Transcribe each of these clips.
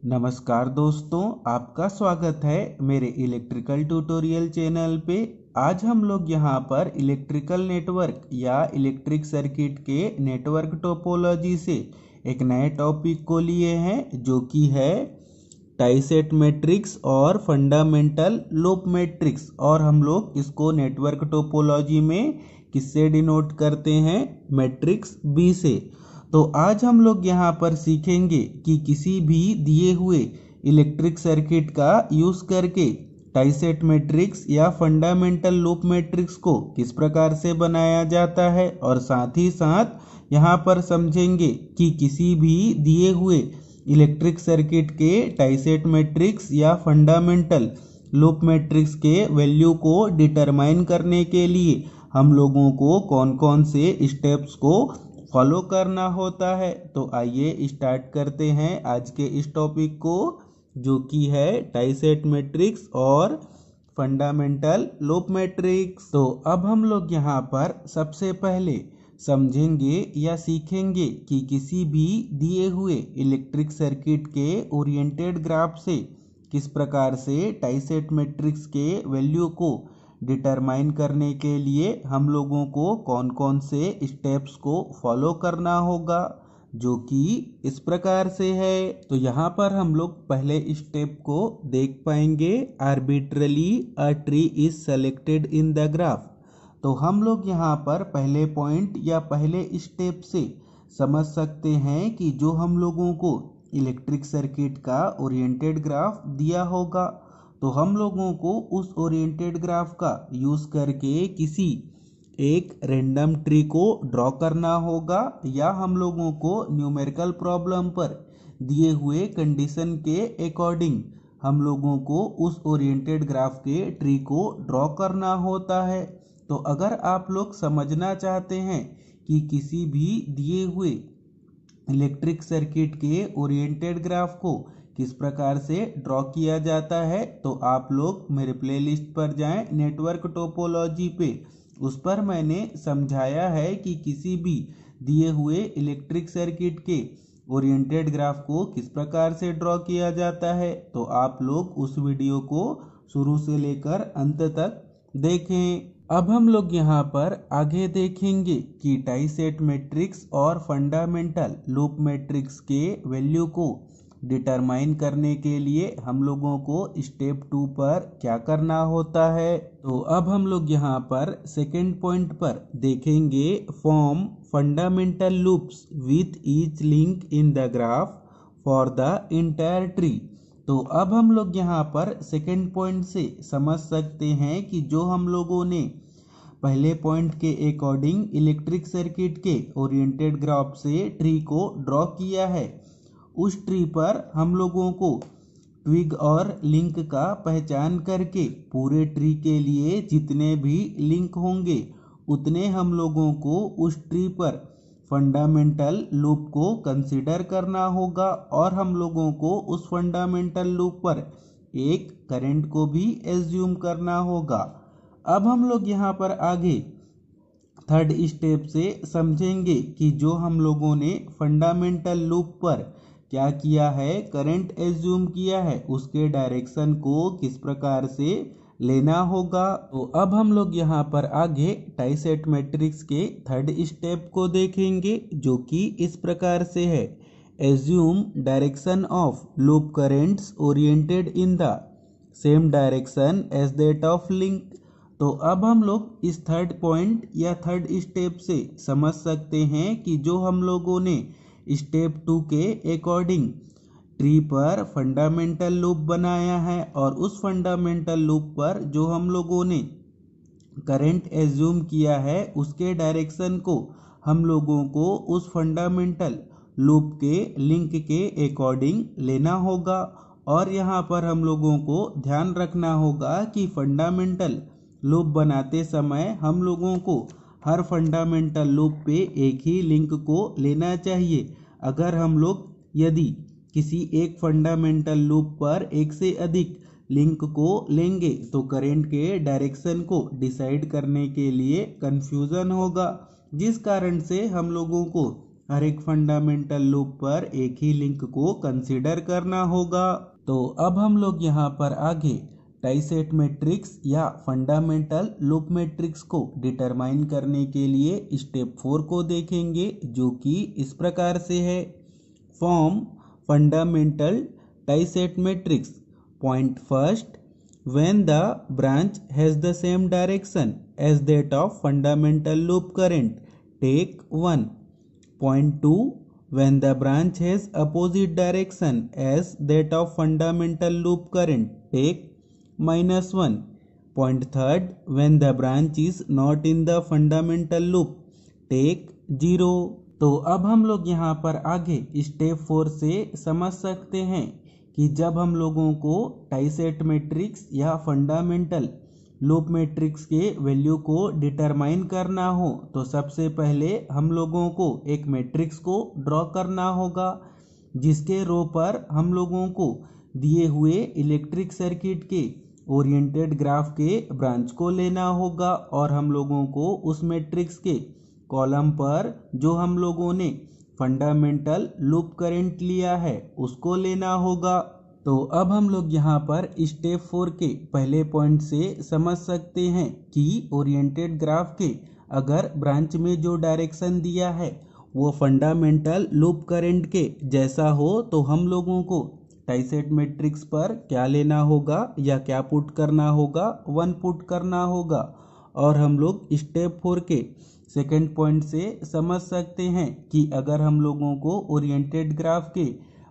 नमस्कार दोस्तों, आपका स्वागत है मेरे इलेक्ट्रिकल ट्यूटोरियल चैनल पे। आज हम लोग यहाँ पर इलेक्ट्रिकल नेटवर्क या इलेक्ट्रिक सर्किट के नेटवर्क टोपोलॉजी से एक नए टॉपिक को लिए हैं, जो कि है टाइसेट मैट्रिक्स और फंडामेंटल लूप मैट्रिक्स। और हम लोग इसको नेटवर्क टोपोलॉजी में किससे डिनोट करते हैं? मैट्रिक्स बी से। तो आज हम लोग यहाँ पर सीखेंगे कि किसी भी दिए हुए इलेक्ट्रिक सर्किट का यूज करके टाइसेट मैट्रिक्स या फंडामेंटल लूप मैट्रिक्स को किस प्रकार से बनाया जाता है, और साथ ही साथ यहाँ पर समझेंगे कि किसी भी दिए हुए इलेक्ट्रिक सर्किट के टाइसेट मैट्रिक्स या फंडामेंटल लूप मैट्रिक्स के वैल्यू को डिटरमाइन करने के लिए हम लोगों को कौन कौन से स्टेप्स को फॉलो करना होता है। तो आइए स्टार्ट करते हैं आज के इस टॉपिक को, जो कि है टाइसेट मैट्रिक्स और फंडामेंटल लूप मैट्रिक्स। तो अब हम लोग यहाँ पर सबसे पहले समझेंगे या सीखेंगे कि किसी भी दिए हुए इलेक्ट्रिक सर्किट के ओरिएंटेड ग्राफ से किस प्रकार से टाइसेट मैट्रिक्स के वैल्यू को डिटरमाइन करने के लिए हम लोगों को कौन कौन से स्टेप्स को फॉलो करना होगा, जो कि इस प्रकार से है। तो यहाँ पर हम लोग पहले स्टेप को देख पाएंगे, arbitrarily a tree is selected in the graph. तो हम लोग यहाँ पर पहले पॉइंट या पहले स्टेप से समझ सकते हैं कि जो हम लोगों को इलेक्ट्रिक सर्किट का ओरिएंटेड ग्राफ दिया होगा, तो हम लोगों को उस ओरिएंटेड ग्राफ का यूज करके किसी एक रैंडम ट्री को ड्रॉ करना होगा, या हम लोगों को न्यूमेरिकल प्रॉब्लम पर दिए हुए कंडीशन के अकॉर्डिंग हम लोगों को उस ओरिएंटेड ग्राफ के ट्री को ड्रॉ करना होता है। तो अगर आप लोग समझना चाहते हैं कि किसी भी दिए हुए इलेक्ट्रिक सर्किट के ओरिएंटेड ग्राफ को किस प्रकार से ड्रॉ किया जाता है, तो आप लोग मेरे प्लेलिस्ट पर जाएं, नेटवर्क टोपोलॉजी पे। उस पर मैंने समझाया है कि किसी भी दिए हुए इलेक्ट्रिक सर्किट के ओरिएंटेड ग्राफ को किस प्रकार से ड्रॉ किया जाता है। तो आप लोग उस वीडियो को शुरू से लेकर अंत तक देखें। अब हम लोग यहाँ पर आगे देखेंगे कि टाइसेट मैट्रिक्स और फंडामेंटल लूप मैट्रिक्स के वैल्यू को डिटरमाइन करने के लिए हम लोगों को स्टेप 2 पर क्या करना होता है। तो अब हम लोग यहाँ पर सेकेंड पॉइंट पर देखेंगे, form fundamental loops with each link in the graph for the entire tree. तो अब हम लोग यहाँ पर सेकेंड पॉइंट से समझ सकते हैं कि जो हम लोगों ने पहले पॉइंट के अकॉर्डिंग इलेक्ट्रिक सर्किट के ओरिएंटेड ग्राफ से ट्री को ड्रॉ किया है, उस ट्री पर हम लोगों को ट्विग और लिंक का पहचान करके पूरे ट्री के लिए जितने भी लिंक होंगे उतने हम लोगों को उस ट्री पर फंडामेंटल लूप को कंसीडर करना होगा, और हम लोगों को उस फंडामेंटल लूप पर एक करंट को भी एज्यूम करना होगा। अब हम लोग यहाँ पर आगे थर्ड स्टेप से समझेंगे कि जो हम लोगों ने फंडामेंटल लूप पर क्या किया है, करंट एज्यूम किया है, उसके डायरेक्शन को किस प्रकार से लेना होगा। तो अब हम लोग यहाँ पर आगे टाइसेट मैट्रिक्स के थर्ड स्टेप को देखेंगे, जो कि इस प्रकार से है, assume direction of loop currents oriented in the same direction as that of link. तो अब हम लोग इस थर्ड पॉइंट या थर्ड स्टेप से समझ सकते हैं कि जो हम लोगों ने स्टेप 2 के अकॉर्डिंग ट्री पर फंडामेंटल लूप बनाया है, और उस फंडामेंटल लूप पर जो हम लोगों ने करंट एज्यूम किया है उसके डायरेक्शन को हम लोगों को उस फंडामेंटल लूप के लिंक के अकॉर्डिंग लेना होगा। और यहाँ पर हम लोगों को ध्यान रखना होगा कि फंडामेंटल लूप बनाते समय हम लोगों को हर फंडामेंटल लूप पे एक ही लिंक को लेना चाहिए। अगर हम लोग यदि किसी एक फंडामेंटल लूप पर एक से अधिक लिंक को लेंगे तो करंट के डायरेक्शन को डिसाइड करने के लिए कंफ्यूजन होगा, जिस कारण से हम लोगों को हर एक फंडामेंटल लूप पर एक ही लिंक को कंसीडर करना होगा। तो अब हम लोग यहाँ पर आगे टाइसेट मैट्रिक्स या फंडामेंटल लूप मैट्रिक्स को डिटरमाइन करने के लिए स्टेप 4 को देखेंगे, जो कि इस प्रकार से है। Form fundamental tieset matrix. Point first, when the branch has the same direction as that of fundamental loop current, take 1. Point 2, when the branch has opposite direction as that of fundamental loop current, take -1. Point third, when the branch is not in the fundamental loop, take 0. तो अब हम लोग यहाँ पर आगे step 4 से समझ सकते हैं कि जब हम लोगों को टाइसेट मैट्रिक्स या फंडामेंटल लूप मैट्रिक्स के वैल्यू को डिटरमाइन करना हो तो सबसे पहले हम लोगों को एक मैट्रिक्स को ड्रॉ करना होगा, जिसके रो पर हम लोगों को दिए हुए इलेक्ट्रिक सर्किट के ओरिएंटेड ग्राफ के ब्रांच को लेना होगा और हम लोगों को उस मैट्रिक्स के कॉलम पर जो हम लोगों ने फंडामेंटल लूप करंट लिया है उसको लेना होगा। तो अब हम लोग यहाँ पर स्टेप 4 के पहले पॉइंट से समझ सकते हैं कि ओरिएंटेड ग्राफ के अगर ब्रांच में जो डायरेक्शन दिया है वो फंडामेंटल लूप करंट के जैसा हो तो हम लोगों को टाइसेट मैट्रिक्स पर क्या लेना होगा या क्या पुट करना होगा, 1 पुट करना होगा। और हम लोग स्टेप 4 के सेकेंड पॉइंट से समझ सकते हैं कि अगर हम लोगों को ओरिएंटेड ग्राफ के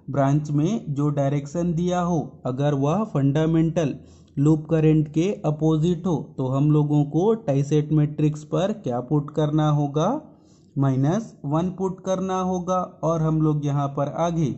ब्रांच में जो डायरेक्शन दिया हो अगर वह फंडामेंटल लूप करंट के अपोजिट हो तो हम लोगों को टाइसेट मैट्रिक्स पर क्या पुट करना होगा, -1 पुट करना होगा। और हम लोग यहाँ पर आगे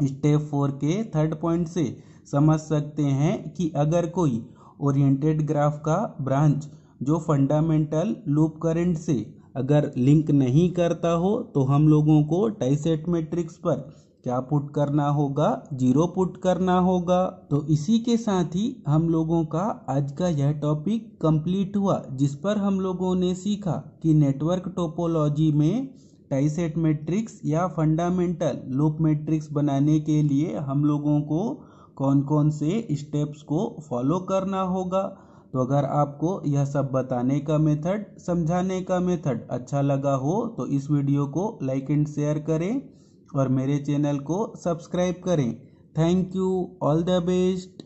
स्टेप 4 के थर्ड पॉइंट से समझ सकते हैं कि अगर कोई ओरिएंटेड ग्राफ का ब्रांच जो फंडामेंटल लूप करंट से अगर लिंक नहीं करता हो तो हम लोगों को टाइसेट मैट्रिक्स पर क्या पुट करना होगा, 0 पुट करना होगा। तो इसी के साथ ही हम लोगों का आज का यह टॉपिक कंप्लीट हुआ, जिस पर हम लोगों ने सीखा कि नेटवर्क टोपोलॉजी में टाइसेट मैट्रिक्स या फंडामेंटल लूप मैट्रिक्स बनाने के लिए हम लोगों को कौन कौन से स्टेप्स को फॉलो करना होगा। तो अगर आपको यह सब बताने का मेथड, समझाने का मेथड अच्छा लगा हो तो इस वीडियो को लाइक एंड शेयर करें और मेरे चैनल को सब्सक्राइब करें। Thank you, all the best.